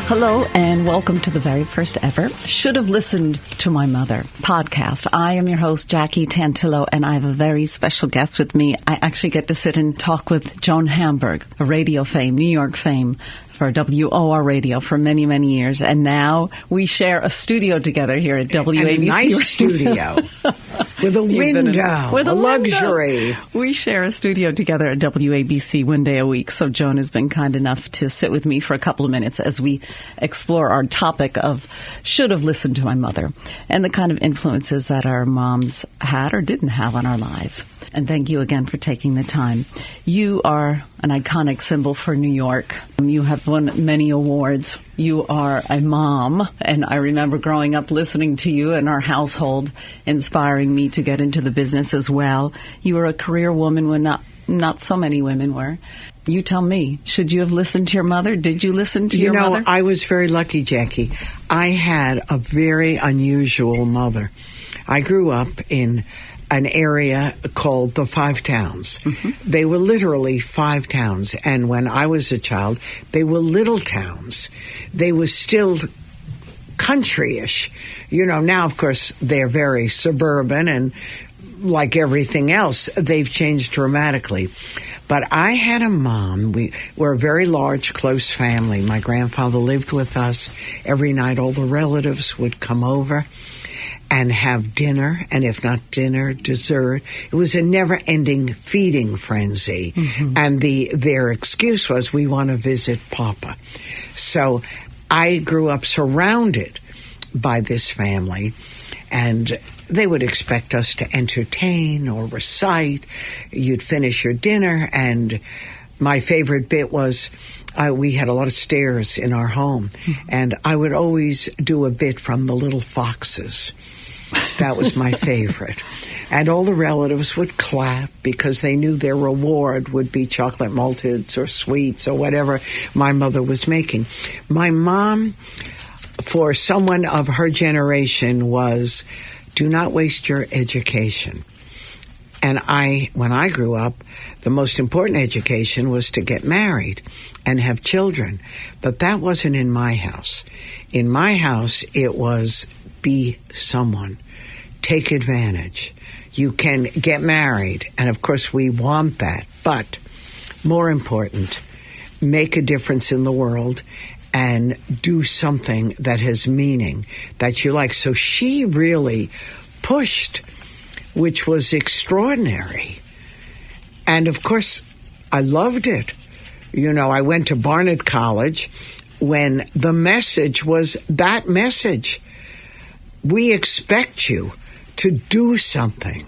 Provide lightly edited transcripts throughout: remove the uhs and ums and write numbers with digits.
Hello and welcome to the very first ever Should Have Listened to My Mother podcast. I am your host, Jackie Tantillo, and I have a very special guest with me. I actually get to sit and talk with Joan Hamburg, a radio fame, New York fame, for WOR Radio for many, many years. And now we share a studio together here at WABC. And a nice studio with a window, with a luxury. We share a studio together at WABC one day a week. So Joan has been kind enough to sit with me for a couple of minutes as we explore our topic of should have listened to my mother and the kind of influences that our moms had or didn't have on our lives. And thank you again for taking the time. You are an iconic symbol for New York. You have won many awards. You are a mom, and I remember growing up listening to you in our household, inspiring me to get into the business as well. You were a career woman when not so many women were. You tell me, should you have listened to your mother? Did you listen to your mother? I was very lucky, Jackie. I had a very unusual mother. I grew up in an area called the Five Towns. Mm-hmm. They were literally five towns. And when I was a child, they were little towns. They were still country-ish. Now, of course, they're very suburban, and like everything else, they've changed dramatically. But I had a mom. We were a very large, close family. My grandfather lived with us. Every night, all the relatives would come over and have dinner, and if not dinner, dessert. It was a never-ending feeding frenzy. Mm-hmm. And their excuse was, we want to visit Papa. So I grew up surrounded by this family, and they would expect us to entertain or recite. You'd finish your dinner, and my favorite bit was we had a lot of stairs in our home, and I would always do a bit from The Little Foxes. That was my favorite. And all the relatives would clap because they knew their reward would be chocolate malteds or sweets or whatever my mother was making. My mom, for someone of her generation, was, do not waste your education. And when I grew up, the most important education was to get married and have children. But that wasn't in my house. In my house, it was be someone. Take advantage. You can get married. And of course, we want that. But more important, make a difference in the world and do something that has meaning that you like. So she really pushed, which was extraordinary. And of course, I loved it. I went to Barnard College when the message was that message. We expect you to do something.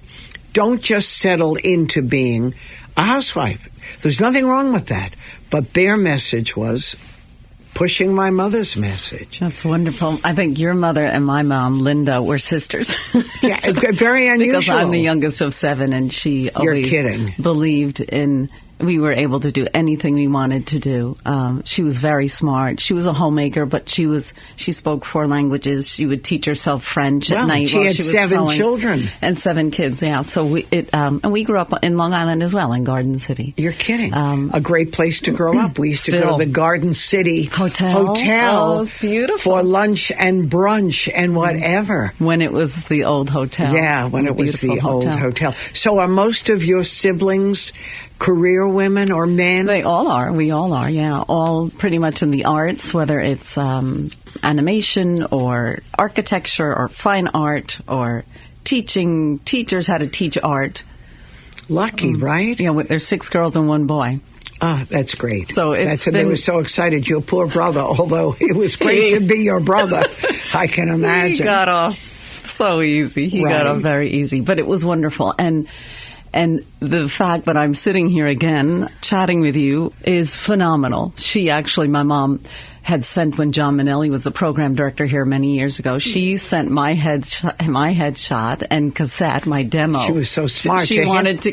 Don't just settle into being a housewife. There's nothing wrong with that. But their message was pushing my mother's message. That's wonderful. I think your mother and my mom, Linda, were sisters. Yeah, very unusual. Because I'm the youngest of seven, and she always believed in we were able to do anything we wanted to do. She was very smart. She was a homemaker, but she spoke 4 languages. She would teach herself French at night. She had 7 children and 7 kids. Yeah, so we grew up in Long Island as well, in Garden City. You're kidding? A great place to grow up. We used to go to the Garden City Hotel. Oh, it's beautiful for lunch and brunch and whatever. When it was the old hotel. Yeah, when it was the old hotel. So are most of your siblings career women or men? They all are. We all are, yeah. All pretty much in the arts, whether it's animation or architecture or fine art or teaching. Teachers how to teach art. Lucky, right? Yeah, there's 6 girls and 1 boy. Oh, that's great. So they were so excited. Your poor brother, although it was great to be your brother, I can imagine. He got off so easy. He got off very easy. But it was wonderful. And the fact that I'm sitting here again chatting with you is phenomenal. My mom had sent, when John Minnelli was the program director here many years ago, she sent my headshot and cassette, my demo. She was so smart. She wanted to...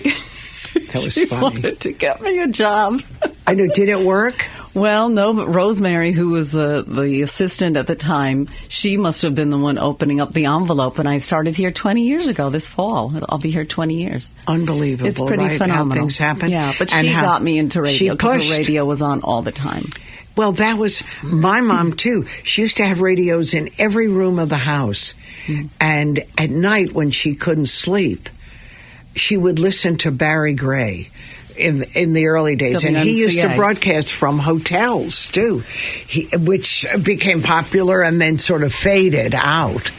That was she funny. wanted to get me a job. I know. Did it work? Well, no, but Rosemary, who was the assistant at the time, she must have been the one opening up the envelope, and I started here 20 years ago this fall. I'll be here 20 years. Unbelievable, it's pretty right? phenomenal. How things happen. Yeah, but she got me into radio because the radio was on all the time. Well, that was my mom, too. She used to have radios in every room of the house. And at night, when she couldn't sleep, she would listen to Barry Gray in the early days. And he used to broadcast from hotels, too, which became popular and then sort of faded out.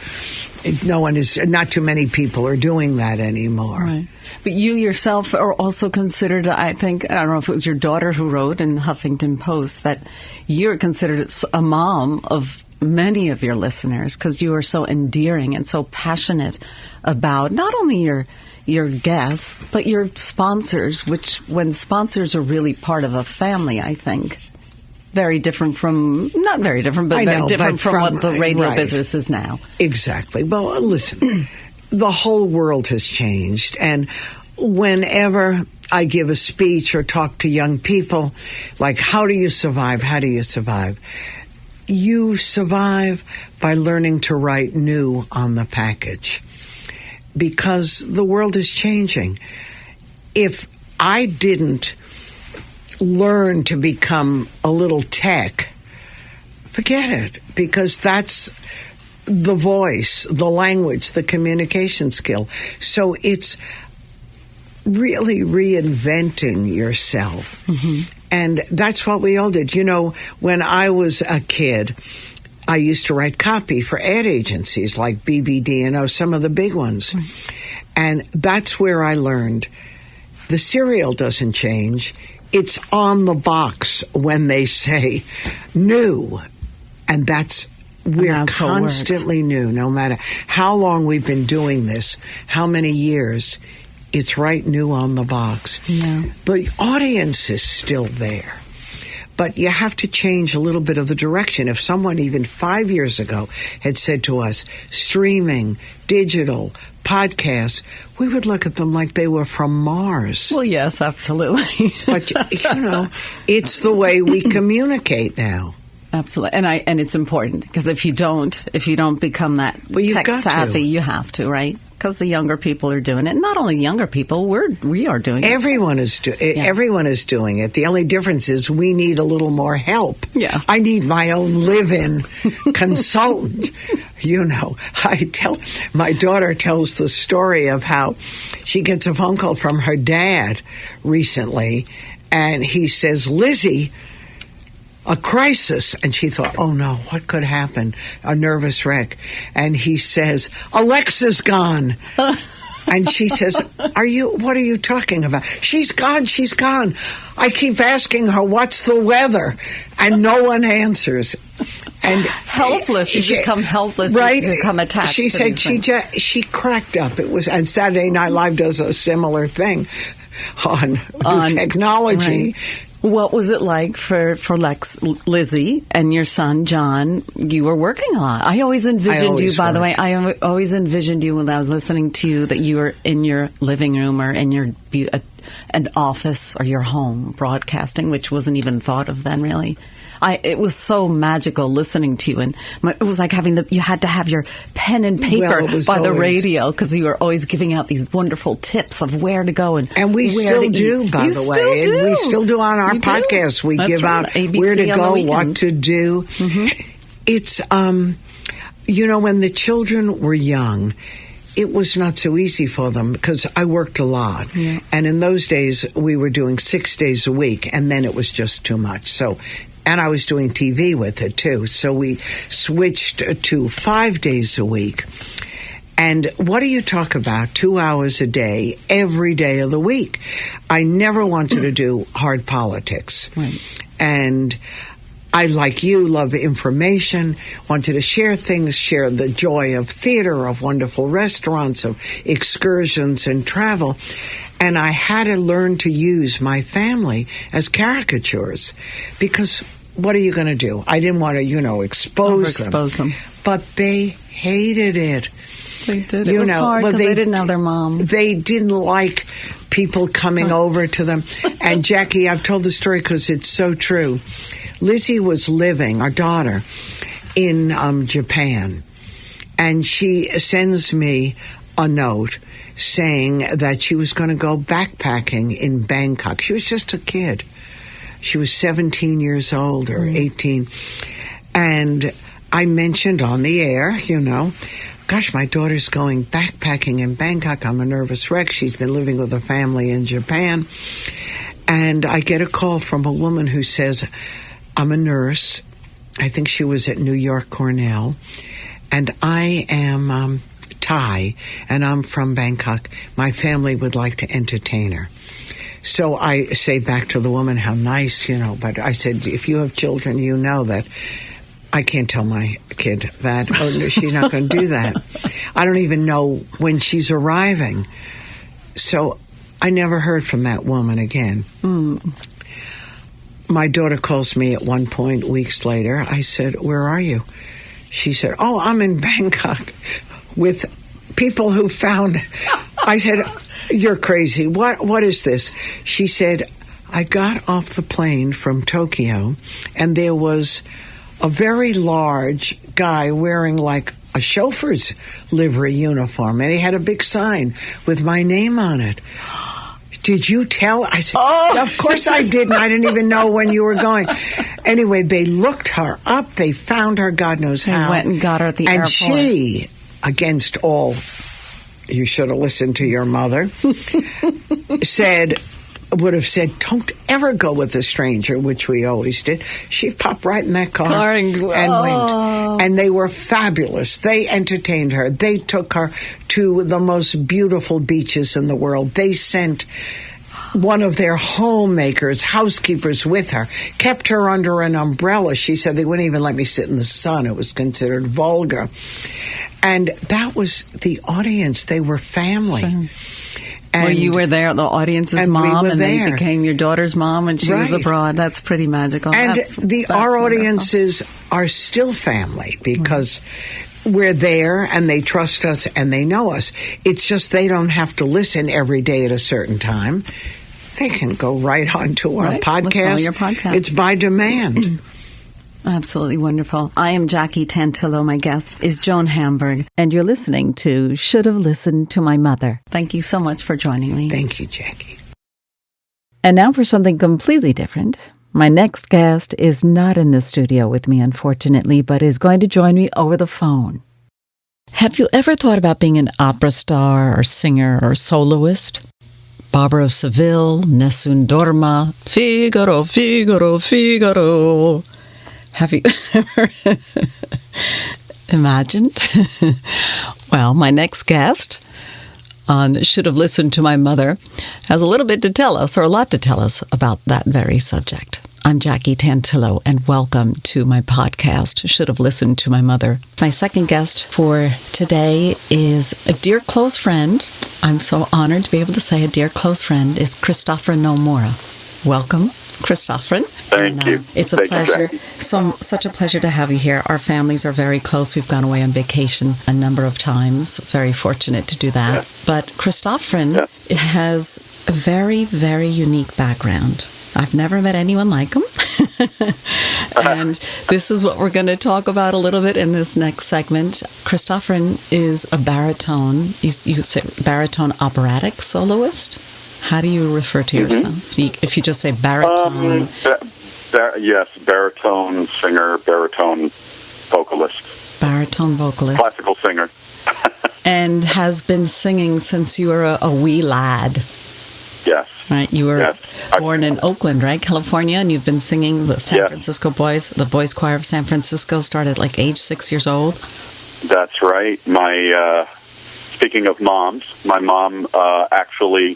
Not too many people are doing that anymore. Right. But you yourself are also considered, I don't know if it was your daughter who wrote in Huffington Post, that you're considered a mom of many of your listeners because you are so endearing and so passionate about not only your guests, but your sponsors, which when sponsors are really part of a family, I think. Very different from, not very different, but very different from what the radio business is now. Exactly. Well, listen, the whole world has changed. And whenever I give a speech or talk to young people, like, how do you survive? How do you survive? You survive by learning to write new on the package. Because the world is changing. If I didn't learn to become a little tech, forget it, because that's the voice, the language, the communication skill. So it's really reinventing yourself. And that's what we all did. You know, when I was a kid, I used to write copy for ad agencies like BVD, some of the big ones. And that's where I learned the serial doesn't change. It's on the box when they say new. And we're constantly new, no matter how long we've been doing this, how many years, it's right new on the box. Yeah. The audience is still there. But you have to change a little bit of the direction. If someone even 5 years ago had said to us, streaming, digital, podcasts, we would look at them like they were from Mars. Well, yes, absolutely. But, it's the way we communicate now. Absolutely. And it's important because if you don't become that tech savvy, you have to, right? Because the younger people are doing it. Not only younger people, we are doing it. Everyone is doing it. The only difference is we need a little more help. Yeah. I need my own live-in consultant. My daughter tells the story of how she gets a phone call from her dad recently, and he says, Lizzie, a crisis. And she thought, oh no, what could happen? A nervous wreck. And he says, Alexa's gone. And she says, what are you talking about? She's gone. I keep asking her, what's the weather? And no one answers. And helpless. You become helpless. Right? You become attached. She said she cracked up. And Saturday Night Live does a similar thing on technology. Right. What was it like for Lizzie and your son, John? You were working a lot. I always envisioned you, by the way, I always envisioned you when I was listening to you that you were in your living room or in your an office or your home broadcasting, which wasn't even thought of then, really. It was so magical listening to you, and it was like you had to have your pen and paper by the radio because you were always giving out these wonderful tips of where to go and we still do, by the way. And we still do on our podcast. We give out ABC where to go, what to do. It's when the children were young, it was not so easy for them because I worked a lot. Yeah. And in those days, we were doing 6 days a week, and then it was just too much. And I was doing TV with it, too. So we switched to 5 days a week. And what do you talk about? 2 hours a day, every day of the week. I never wanted to do hard politics. Right. And I, like you, love information, wanted to share things, share the joy of theater, of wonderful restaurants, of excursions and travel. And I had to learn to use my family as caricatures because what are you going to do? I didn't want to, expose them. But they hated it. They did. It was hard because they didn't have their mom. They didn't like people coming over to them. And Jackie, I've told the story because it's so true. Lizzie was living, our daughter, in Japan. And she sends me a note saying that she was going to go backpacking in Bangkok. She was just a kid. She was 17 years old or 18. And I mentioned on the air, gosh, my daughter's going backpacking in Bangkok. I'm a nervous wreck. She's been living with a family in Japan. And I get a call from a woman who says, I'm a nurse. I think she was at New York Cornell. And I am Thai, and I'm from Bangkok. My family would like to entertain her. So I say back to the woman, how nice, but I said, if you have children, you know that I can't tell my kid that. Oh, she's not going to do that. I don't even know when she's arriving. So I never heard from that woman again. My daughter calls me at one point, weeks later. I said, where are you? She said, oh, I'm in Bangkok with people who found... I said, you're crazy. What is this? She said, I got off the plane from Tokyo, and there was a very large guy wearing like a chauffeur's livery uniform, and he had a big sign with my name on it. Did you tell? I said, of course I didn't. I didn't even know when you were going. Anyway, they looked her up. They found her, God knows how. They went and got her at the airport. And she, against all, you should have listened to your mother, would have said, don't ever go with a stranger, which we always did. She popped right in that car and went. And they were fabulous. They entertained her. They took her to the most beautiful beaches in the world. They sent one of their homemakers, housekeepers with her, kept her under an umbrella. She said they wouldn't even let me sit in the sun. It was considered vulgar. And that was the audience. They were family. Sure. And you were there, the audience's mom, and they became your daughter's mom, and she was abroad. That's pretty magical. And our audiences are still family because we're there, and they trust us, and they know us. It's just they don't have to listen every day at a certain time. They can go right on to our podcast. Your podcast. It's by demand. Absolutely wonderful. I am Jackie Tantillo. My guest is Joan Hamburg, and you're listening to Should Have Listened to My Mother. Thank you so much for joining me. Thank you, Jackie. And now for something completely different. My next guest is not in the studio with me, unfortunately, but is going to join me over the phone. Have you ever thought about being an opera star or singer or soloist? Barbara of Seville, Nessun Dorma, Figaro, Figaro, Figaro. Have you ever imagined? Well, my next guest on Should Have Listened to My Mother has a little bit to tell us, or a lot to tell us, about that very subject. I'm Jackie Tantillo, and welcome to my podcast, Should Have Listened to My Mother. My second guest for today is a dear close friend. I'm so honored to be able to say a dear close friend is Christopheren Nomura. Welcome, Christopheren. Thank you. It's a pleasure. Such a pleasure to have you here. Our families are very close. We've gone away on vacation a number of times. Very fortunate to do that. Yeah. But Christopheren has a very, very unique background. I've never met anyone like him. And this is what we're going to talk about a little bit in this next segment. Christopheren is a baritone. You say baritone operatic soloist? How do you refer to yourself? If you just say baritone? Yes, baritone singer, baritone vocalist. Baritone vocalist. Classical singer. And has been singing since you were a wee lad. Yes. Right, you were born in Oakland, right, California, and you've been singing the San Francisco Boys, the Boys Choir of San Francisco, started at like age 6 years old. That's right. Speaking of moms, my mom actually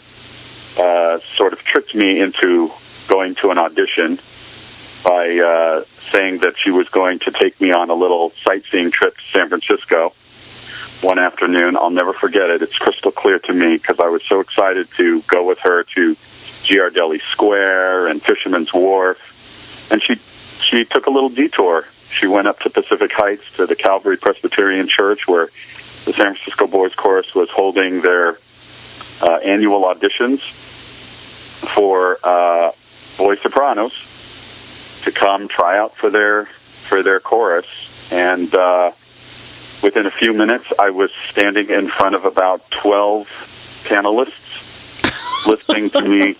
sort of tricked me into going to an audition by saying that she was going to take me on a little sightseeing trip to San Francisco one afternoon. I'll never forget it. It's crystal clear to me because I was so excited to go with her to Ghirardelli Square and Fisherman's Wharf. And she took a little detour. She went up to Pacific Heights to the Calvary Presbyterian Church where the San Francisco Boys Chorus was holding their annual auditions for boy sopranos to come try out for their chorus. And within a few minutes, I was standing in front of about 12 panelists listening to me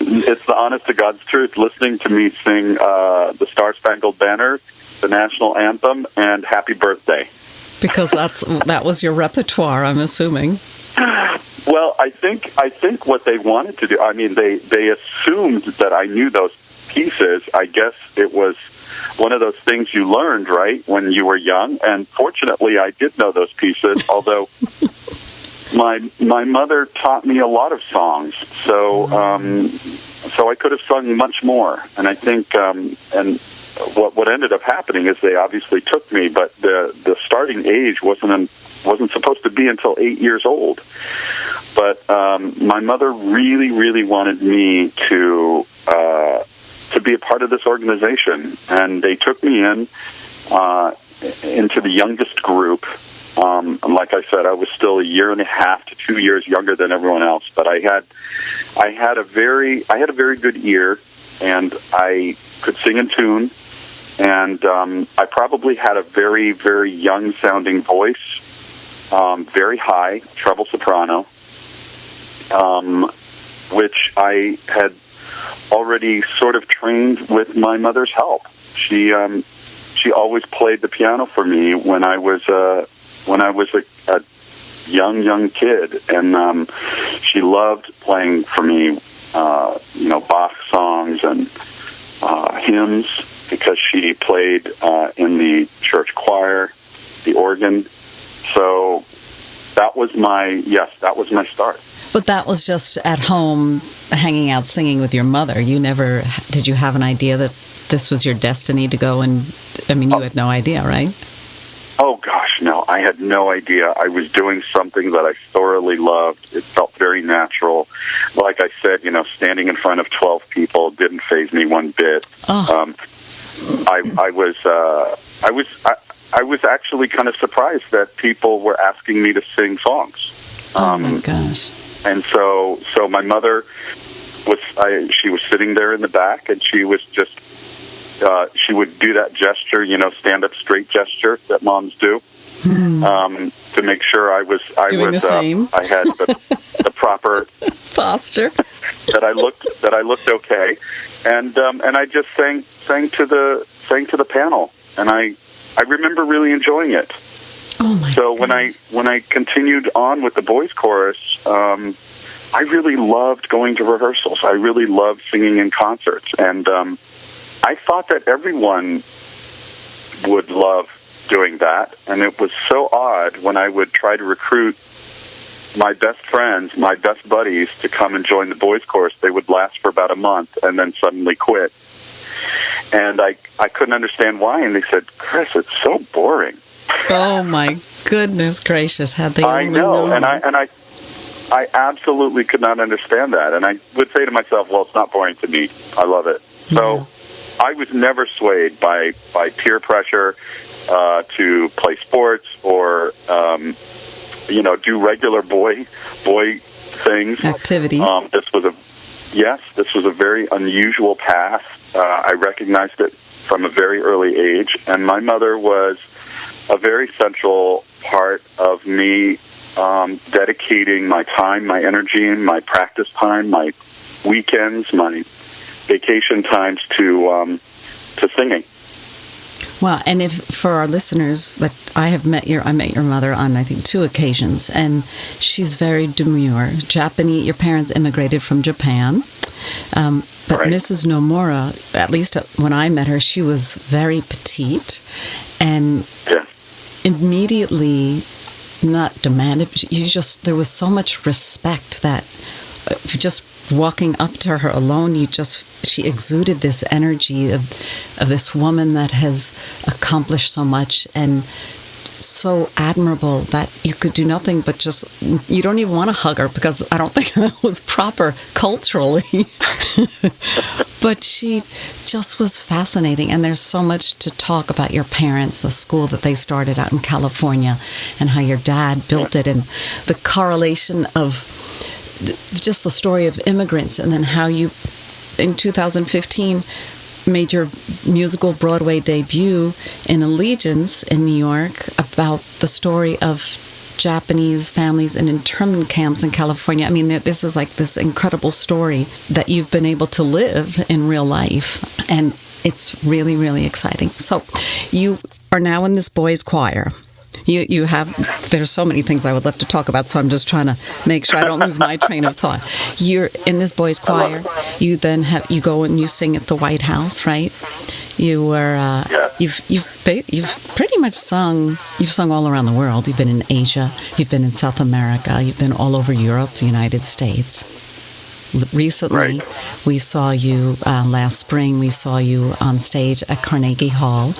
It's the honest to God's truth. Listening to me sing the Star Spangled Banner, the national anthem, and Happy Birthday. Because that was your repertoire, I'm assuming. Well, I think what they wanted to do, I mean, they assumed that I knew those pieces. I guess it was one of those things you learned, right, when you were young. And fortunately, I did know those pieces, although my mother taught me a lot of songs. So I could have sung much more. And I think, and what ended up happening is they obviously took me, but the starting age wasn't supposed to be until 8 years old. But my mother really, really wanted me to be a part of this organization, and they took me into the youngest group. Like I said, I was still a year and a half to 2 years younger than everyone else, but I had a very good ear, and I could sing in tune, and I probably had a very, very young sounding voice, very high, treble soprano, which I had already sort of trained with my mother's help. She always played the piano for me when I was a young kid, and she loved playing for me, Bach songs and hymns, because she played in the church choir, the organ. So that was my start. But that was just at home, hanging out, singing with your mother. Did you have an idea that this was your destiny to go and, you had no idea, right? Oh, gosh, no. I had no idea. I was doing something that I thoroughly loved. It felt very natural. Like I said, standing in front of 12 people didn't faze me one bit. Oh. I was actually kind of surprised that people were asking me to sing songs. Oh, my gosh. And so my mother she was sitting there in the back, and she was just, she would do that gesture, stand up straight gesture that moms do, to make sure I was doing the same. I had the proper posture, that I looked okay, and I just sang to the panel, and I remember really enjoying it. Oh my! So goodness. when I continued on with the boys' chorus, I really loved going to rehearsals. I really loved singing in concerts, and I thought that everyone would love doing that. And it was so odd when I would try to recruit my best friends, my best buddies, to come and join the boys' chorus. They would last for about a month and then suddenly quit. And I couldn't understand why. And they said, "Chris, it's so boring." Oh my goodness gracious! Had they only known. known. And I absolutely could not understand that. And I would say to myself, "Well, it's not boring to me. I love it." So I was never swayed by peer pressure to play sports or do regular boy things, activities. This was a very unusual path. I recognized it from a very early age, and my mother was a very central part of me dedicating my time, my energy, my practice time, my weekends, my vacation times to singing. Wow, and if for our listeners, that I met your mother on, I think, 2 occasions, and she's very demure. Japanese. Your parents immigrated from Japan, but right. Mrs. Nomura, at least when I met her, she was very petite, and immediately not demanded. There was so much respect that just walking up to her alone, she exuded this energy of this woman that has accomplished so much and so admirable that you could do nothing but you don't even want to hug her, because I don't think that was proper culturally. But she just was fascinating. And there's so much to talk about your parents, the school that they started out in California, and how your dad built it, and the correlation of just the story of immigrants, and then how you, in 2015, made your musical Broadway debut in Allegiance in New York, about the story of Japanese families in internment camps in California. I mean, this is like this incredible story that you've been able to live in real life. And it's really, really exciting. So you are now in this boys' choir. You have, there's so many things I would love to talk about, so I'm just trying to make sure I don't lose my train of thought. You're in this boys' choir. You then you go and you sing at the White House, right? You were, you've pretty much you've sung all around the world. You've been in Asia, you've been in South America, you've been all over Europe, the United States. Recently, we saw you, last spring, we saw you on stage at Carnegie Hall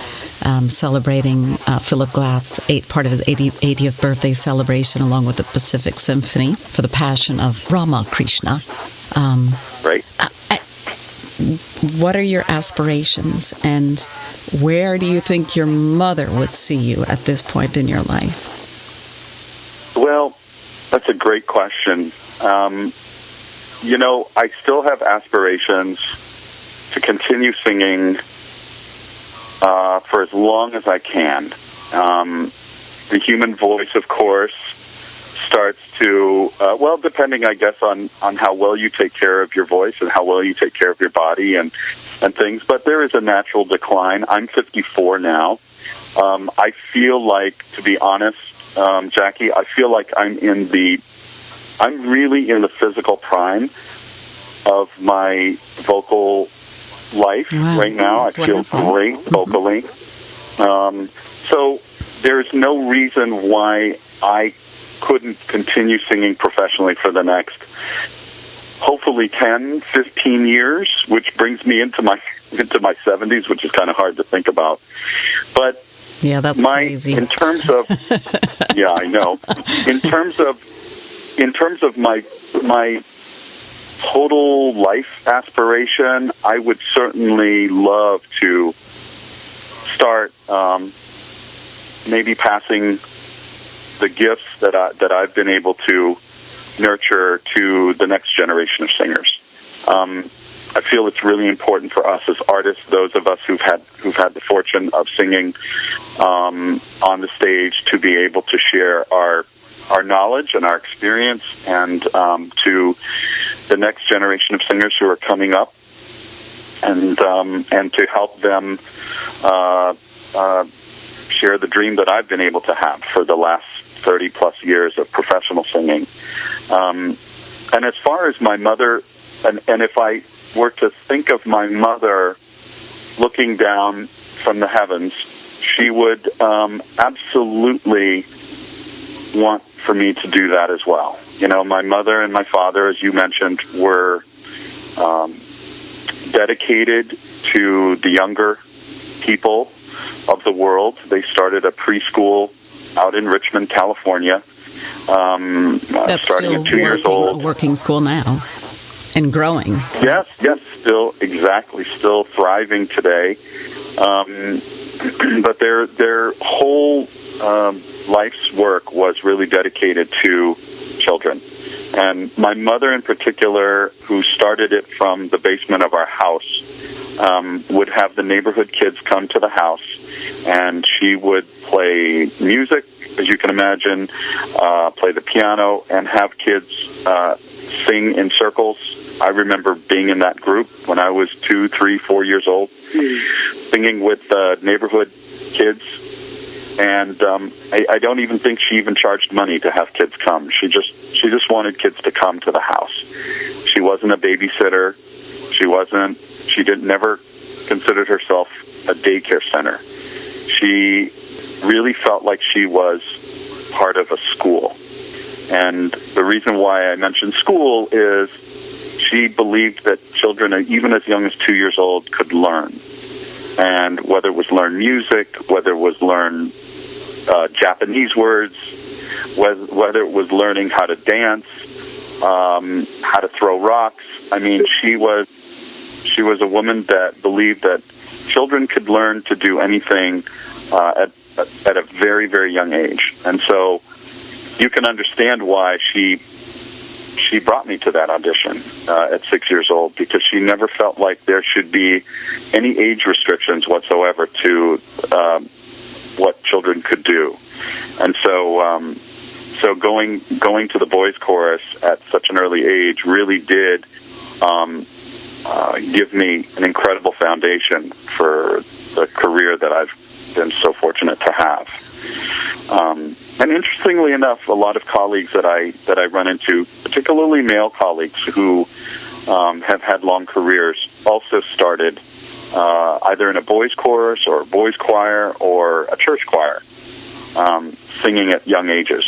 celebrating Philip Glass's part of his 80th birthday celebration along with the Pacific Symphony for the Passion of Ramakrishna. What are your aspirations, and where do you think your mother would see you at this point in your life? Well, that's a great question. You know, I still have aspirations to continue singing for as long as I can. The human voice, of course, starts to, depending, I guess, on how well you take care of your voice and how well you take care of your body and things, but there is a natural decline. I'm 54 now. I feel like, to be honest, Jackie, I feel like I'm really in the physical prime of my vocal life right now. I feel great vocally. So there's no reason why I couldn't continue singing professionally for the next, hopefully 10, 15 years, which brings me into my 70s, which is kind of hard to think about. But yeah, that's crazy. In terms of, yeah, I know. In terms of my total life aspiration, I would certainly love to start maybe passing the gifts that I've been able to nurture to the next generation of singers. I feel it's really important for us as artists, those of us who've had the fortune of singing on the stage, to be able to share our knowledge and our experience, and to the next generation of singers who are coming up, and to help them share the dream that I've been able to have for the last 30-plus years of professional singing. And as far as my mother, and if I were to think of my mother looking down from the heavens, she would absolutely want for me to do that as well. You know, my mother and my father, as you mentioned, were dedicated to the younger people of the world. They started a preschool out in Richmond, California. That's starting still at 2 years old. Working school now and growing. Yes, still thriving today. But their whole life's work was really dedicated to children. And my mother in particular, who started it from the basement of our house, would have the neighborhood kids come to the house, and she would play music, as you can imagine, play the piano, and have kids sing in circles. I remember being in that group when I was 2, 3, 4 years old, singing with neighborhood kids. And I don't even think she even charged money to have kids come. She just wanted kids to come to the house. She wasn't a babysitter. She never considered herself a daycare center. She really felt like she was part of a school. And the reason why I mentioned school is she believed that children, even as young as 2 years old, could learn. And whether it was learn music, whether it was learn Japanese words, whether it was learning how to dance, how to throw rocks. I mean, she was a woman that believed that children could learn to do anything at a very, very young age. And so you can understand why she brought me to that audition at 6 years old, because she never felt like there should be any age restrictions whatsoever to what children could do. And so so going to the boys' chorus at such an early age really did give me an incredible foundation for the career that I've been so fortunate to have. And interestingly enough, a lot of colleagues that I run into, particularly male colleagues who have had long careers, also started either in a boys' chorus or a boys' choir or a church choir, singing at young ages.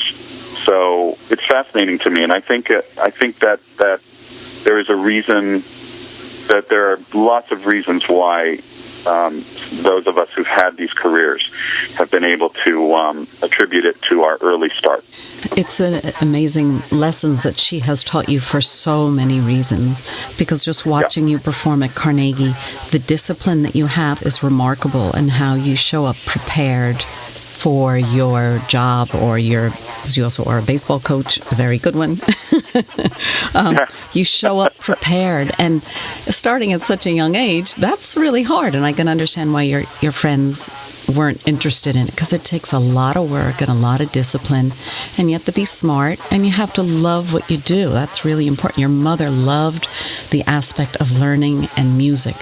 So it's fascinating to me, and I think that there is a reason, that there are lots of reasons why those of us who've had these careers have been able to attribute it to our early start. It's amazing lessons that she has taught you for so many reasons, because just watching you perform at Carnegie, the discipline that you have is remarkable, and how you show up prepared for your job, or because you also are a baseball coach, a very good one. You show up prepared, and starting at such a young age, that's really hard. And I can understand why your friends weren't interested in it, because it takes a lot of work and a lot of discipline, and you have to be smart, and you have to love what you do. That's really important. Your mother loved the aspect of learning and music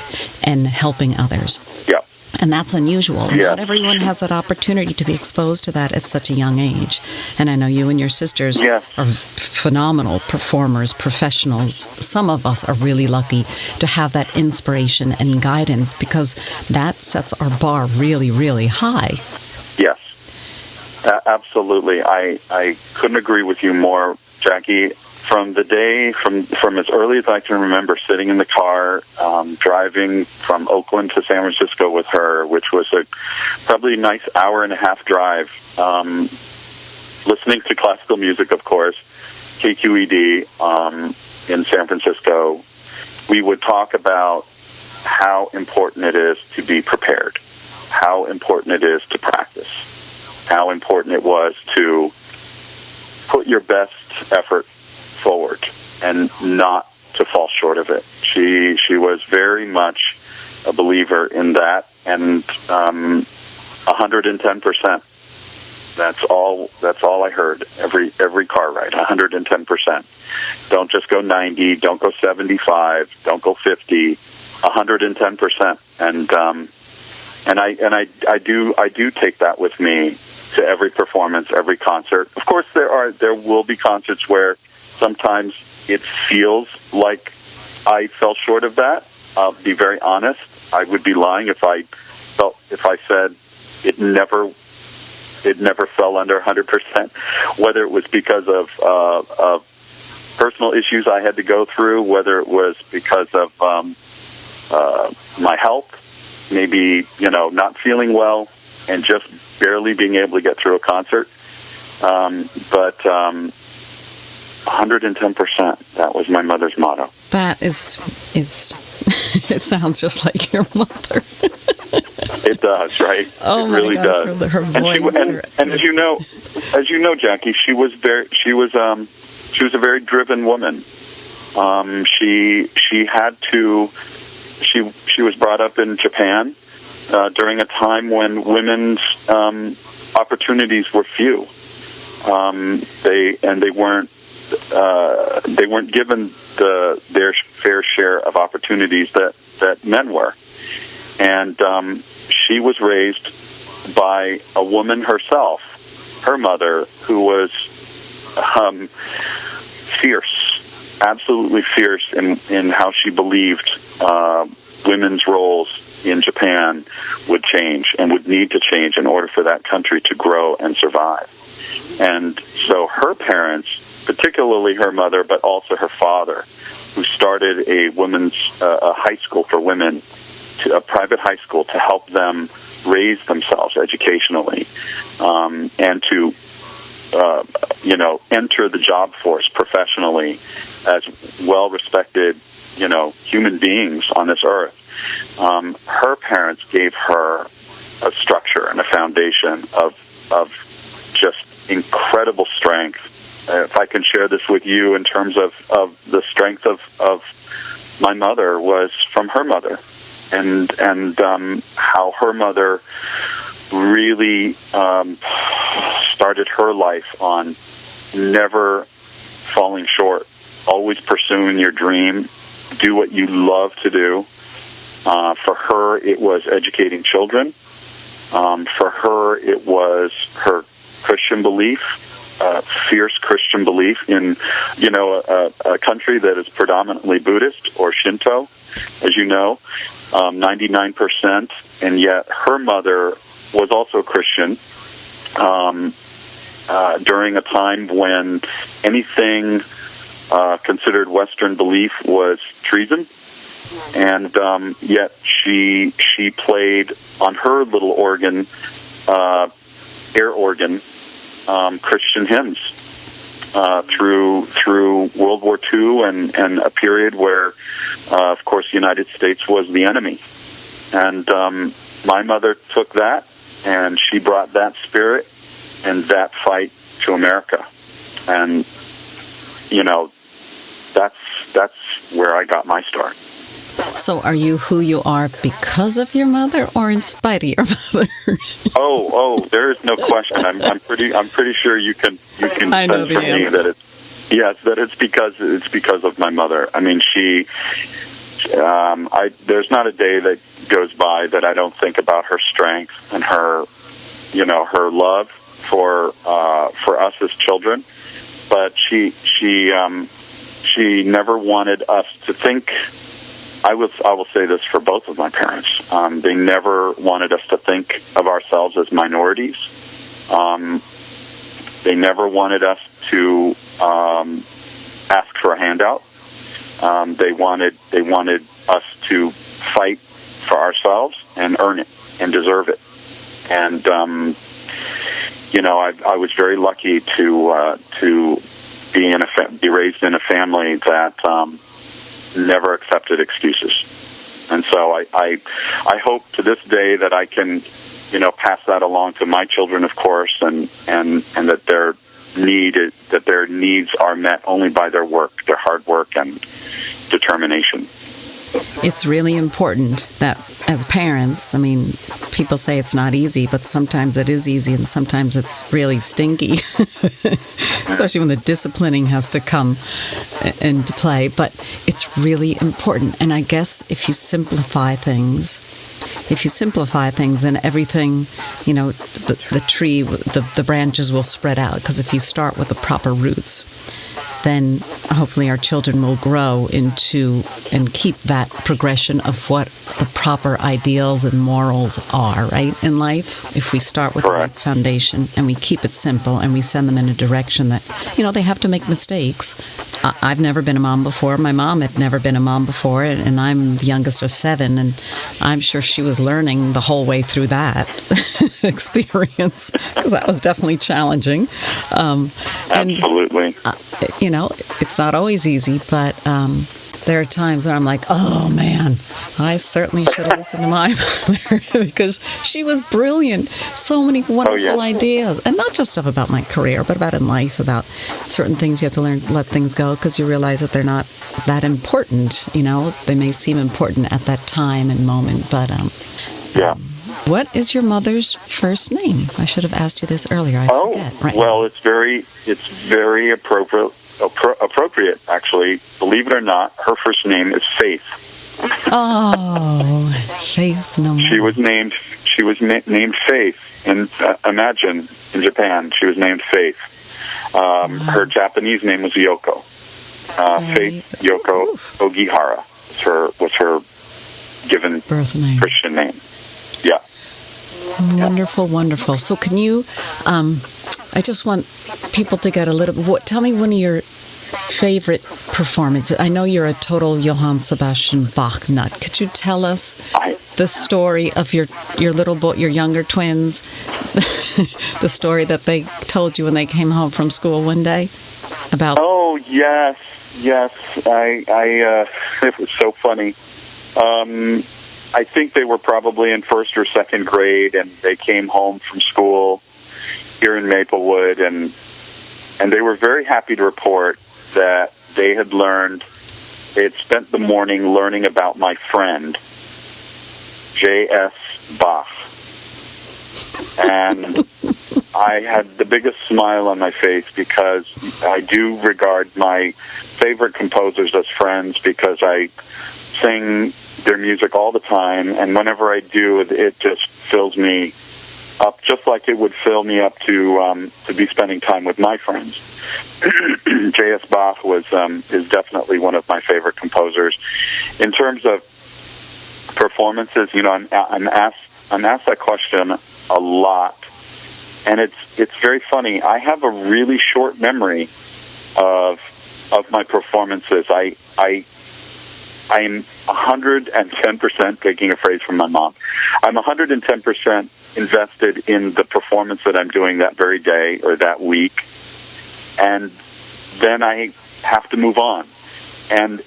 and helping others. Yeah. And that's unusual. Yeah. Not everyone has that opportunity to be exposed to that at such a young age. And I know you and your sisters are phenomenal performers, professionals. Some of us are really lucky to have that inspiration and guidance, because that sets our bar really, really high. Yes, absolutely. I couldn't agree with you more, Jackie. From the day, from as early as I can remember, sitting in the car, driving from Oakland to San Francisco with her, which was probably a nice hour-and-a-half drive, listening to classical music, of course, KQED in San Francisco. We would talk about how important it is to be prepared, how important it is to practice, how important it was to put your best effort forward and not to fall short of it. She was very much a believer in that, and 110%. That's all I heard every car ride. 110%. Don't just go 90. Don't go 75. Don't go 50. 110%. And I do take that with me to every performance, every concert. Of course, there will be concerts where sometimes it feels like I fell short of that. I'll be very honest. I would be lying if I said it never fell under 100%. Whether it was because of personal issues I had to go through, whether it was because of my health, maybe not feeling well and just barely being able to get through a concert. But 110%. That was my mother's motto. That is it sounds just like your mother. It does, right? Oh, it really does. Her voice. And as you know, Jackie, she was a very driven woman. She was brought up in Japan during a time when women's opportunities were few. They weren't given their fair share of opportunities that men were. And she was raised by a woman herself, her mother, who was fierce, absolutely fierce in how she believed women's roles in Japan would change and would need to change in order for that country to grow and survive. And so her parents, particularly her mother, but also her father, who started a women's a high school for women, a private high school to help them raise themselves educationally, and to enter the job force professionally as well-respected human beings on this earth. Her parents gave her a structure and a foundation of just incredible strength. If I can share this with you in terms of the strength of my mother, was from her mother, and how her mother really started her life on never falling short, always pursuing your dream, do what you love to do. For her, it was educating children. For her, it was her Christian belief, fierce Christian belief in, a country that is predominantly Buddhist or Shinto, as you know, 99%, and yet her mother was also Christian during a time when anything considered Western belief was treason. And yet she played on her little organ, air organ, Christian hymns through World War II and a period where, of course, the United States was the enemy. And my mother took that, and she brought that spirit and that fight to America. And, that's where I got my start. So are you who you are because of your mother or in spite of your mother? Oh, there is no question. I'm pretty sure you can I know sense the from me answer. that it's because of my mother. I mean, there's not a day that goes by that I don't think about her strength and her love for us as children. But she never wanted us to think. I will say this for both of my parents. They never wanted us to think of ourselves as minorities. They never wanted us to ask for a handout. They wanted us to fight for ourselves and earn it and deserve it. And I was very lucky to be raised in a family that never accepted excuses. And so I hope to this day that I can, pass that along to my children, of course, and that their needs are met only by their work, their hard work and determination. It's really important that as parents, people say it's not easy, but sometimes it is easy and sometimes it's really stinky, especially when the disciplining has to come into play. But it's really important. And I guess if you simplify things, then everything, the tree, the branches will spread out. Because if you start with the proper roots, then hopefully our children will grow into and keep that progression of what the proper ideals and morals are, right, in life. If we start with the right foundation and we keep it simple and we send them in a direction that, they have to make mistakes. I've never been a mom before. My mom had never been a mom before, and I'm the youngest of 7, and I'm sure she was learning the whole way through that experience, because that was definitely challenging. Absolutely. It's not always easy, but there are times when I'm like, oh man, I certainly should have listened to my mother, because she was brilliant. So many wonderful ideas, and not just stuff about my career, but about in life, about certain things you have to learn, let things go, because you realize that they're not that important. They may seem important at that time and moment, but what is your mother's first name? I should have asked you this earlier. I forget. Right. Well, it's very appropriate, actually. Believe it or not, her first name is Faith. Oh, Faith Nomura. She was named Faith. And imagine, in Japan, she was named Faith. Her Japanese name was Yoko. Faith Yoko Ogihara was her given birth name, Christian name. Yeah. Wonderful, wonderful. So can you, I just want people to get a little, tell me one of your favorite performances. I know you're a total Johann Sebastian Bach nut. Could you tell us the story of your little boy, your younger twins, the story that they told you when they came home from school one day about? Oh, yes. It was so funny. I think they were probably in first or second grade, and they came home from school here in Maplewood, and they were very happy to report that they had spent the morning learning about my friend, J.S. Bach. And I had the biggest smile on my face because I do regard my favorite composers as friends because I sing their music all the time, and whenever I do, it just fills me up, just like it would fill me up to be spending time with my friends. J.S. Bach is definitely one of my favorite composers. In terms of performances, I'm asked that question a lot, and it's very funny. I have a really short memory of my performances. I'm 110%, taking a phrase from my mom, I'm 110% invested in the performance that I'm doing that very day or that week, and then I have to move on. And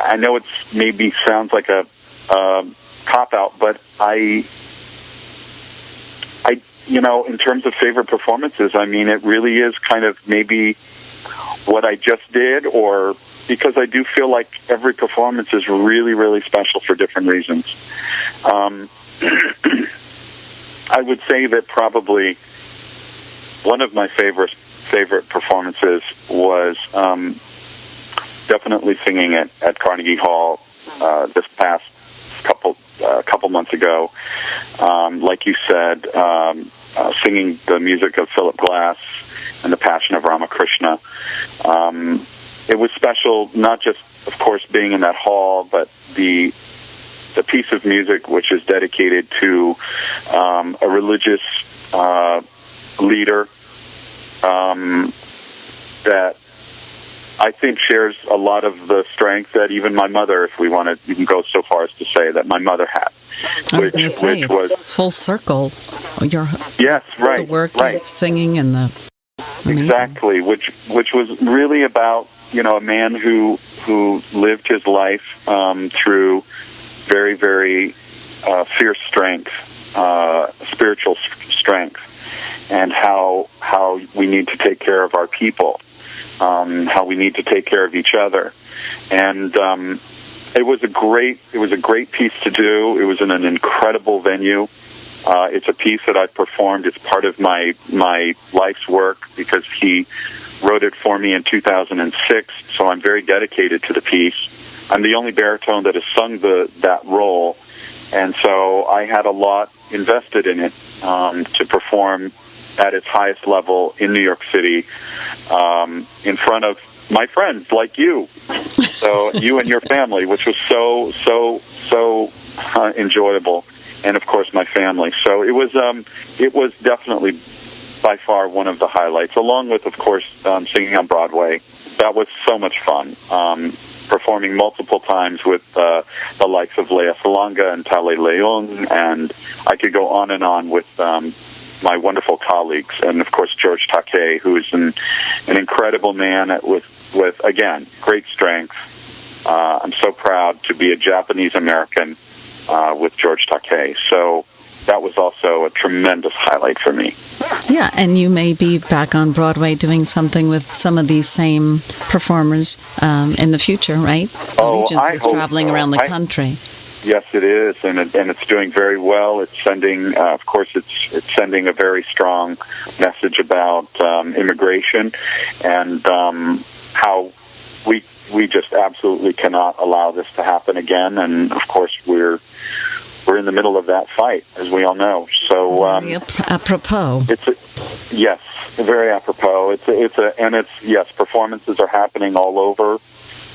I know it's maybe sounds like a cop-out, but I in terms of favorite performances, I mean, it really is kind of maybe what I just did, or because I do feel like every performance is really, really special for different reasons. I would say that probably one of my favorite performances was definitely singing at Carnegie Hall this past couple months ago. Like you said, singing the music of Philip Glass and the Passion of Ramakrishna. It was special, not just, of course, being in that hall, but the piece of music which is dedicated to a religious leader that I think shares a lot of the strength that even my mother, if we want to even go so far as to say that my mother had. I was going to say, it's full circle. Yes, right. The work right. of singing and the... Amazing. Exactly, which was really about, a man who lived his life through very, very fierce strength, spiritual strength, and how we need to take care of our people, how we need to take care of each other, and it was a great piece to do. It was in an incredible venue. It's a piece that I've performed. It's part of my life's work because he wrote it for me in 2006. So I'm very dedicated to the piece. I'm the only baritone that has sung that role, and so I had a lot invested in it to perform at its highest level in New York City in front of my friends like you, so you and your family, which was so enjoyable, and of course my family. So it was definitely by far one of the highlights, along with, of course, singing on Broadway. That was so much fun. Performing multiple times with the likes of Lea Salonga and Tale Leung, and I could go on and on with my wonderful colleagues, and of course George Takei, who is an incredible man with again great strength. I'm so proud to be a Japanese American with George Takei. So that was also a tremendous highlight for me. Yeah, and you may be back on Broadway doing something with some of these same performers in the future, right? Allegiance is traveling around the country. Yes, it is, and it's doing very well. It's sending, of course, it's sending a very strong message about immigration and how we just absolutely cannot allow this to happen again. And of course, we're in the middle of that fight, as we all know. So very apropos. Yes, very apropos. Yes, performances are happening all over.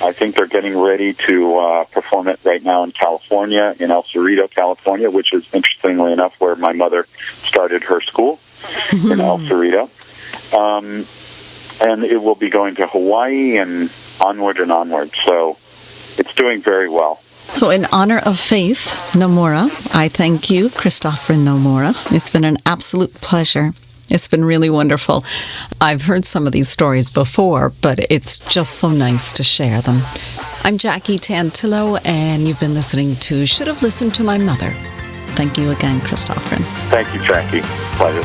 I think they're getting ready to perform it right now in California, in El Cerrito, California, which is, interestingly enough, where my mother started her school, in El Cerrito. And it will be going to Hawaii and onward and onward. So it's doing very well. So in honor of Faith Nomura, I thank you, Christopheren Nomura. It's been an absolute pleasure. It's been really wonderful. I've heard some of these stories before, but it's just so nice to share them. I'm Jackie Tantillo, and you've been listening to Should Have Listened to My Mother. Thank you again, Christopheren. Thank you, Jackie. Pleasure.